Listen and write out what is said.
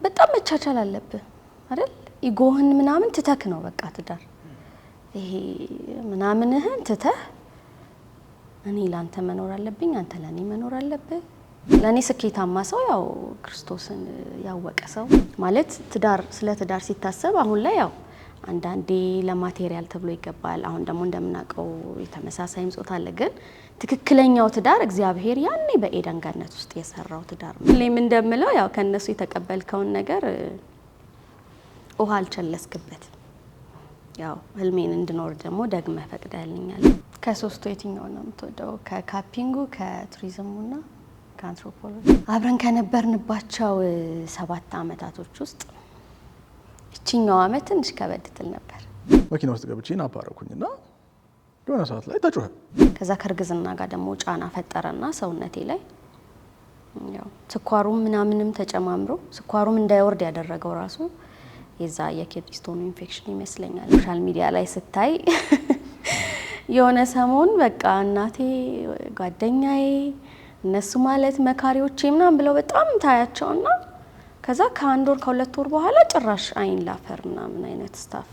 በጣም መቻቻል አለብህ አይደል ኢጎህን ምናምን ትተክ ነው በቃ ትዳር ይሄ ምናምንህን ትተህ እኔ ላንተ መኖር አለብኝ አንተ ለኔ መኖር አለብህ ለኔ ስኬታማ ሰው ያው ክርስቶስን ያወቀ ሰው ማለት ትዳር ስለ ትዳር ሲታሰብ አሁን ላይ ያው አንዳንዴ ለማቴሪያል ተብሎ ይገባል አሁን ደግሞ እንደምናቀው የተመሳሳይም ጾታ አለ ግን ትክክለኛው ትዳር እግዚአብሔር ያኔ በኤደን ገነት ውስጥ የሰራው ትዳር ነው ለምን እንደምለው ያው ከነሱ የተቀበልከውን ነገር ውሃ አልቸለስክበት ያው ህልሜን እንድኖር ደግሞ ደግመህ ፈቅደህልኛል ከሶስቱ የትኛው ነው የምትወደው ከካፒንጉ ከቱሪዝሙና ከአንትሮፖሎጂ አብረን ከነበርንባቸው 7 አመታቶች ውስጥ እቺኛው አመት ትንሽ ከበድ ትል ነበር መኪና ውስጥ ገብቼ ናባረኩኝና የሆነ ሰዓት ላይ ተጮኸ ከዛ ከርግዝና ጋር ደግሞ ጫና ፈጠረና ሰውነቴ ላይ ያው ስኳሩም ምናምንም ተጨማምሮ ስኳሩም እንዳይወርድ ያደረገው ራሱ የዛ የኬድስቶን ኢንፌክሽን ይመስለኛል ሶሻል ሚዲያ ላይ ስታይ የሆነ ሰሞን በቃ እናቴ ጓደኛዬ እነሱ ማለት መካሪዎቼ ምናምን ብለው በጣም ታያቸውና ከዛ ከአንድ ወር ከሁለት ወር በኋላ ጭራሽ አይን ላፈር ምናምን አይነት ስታፍ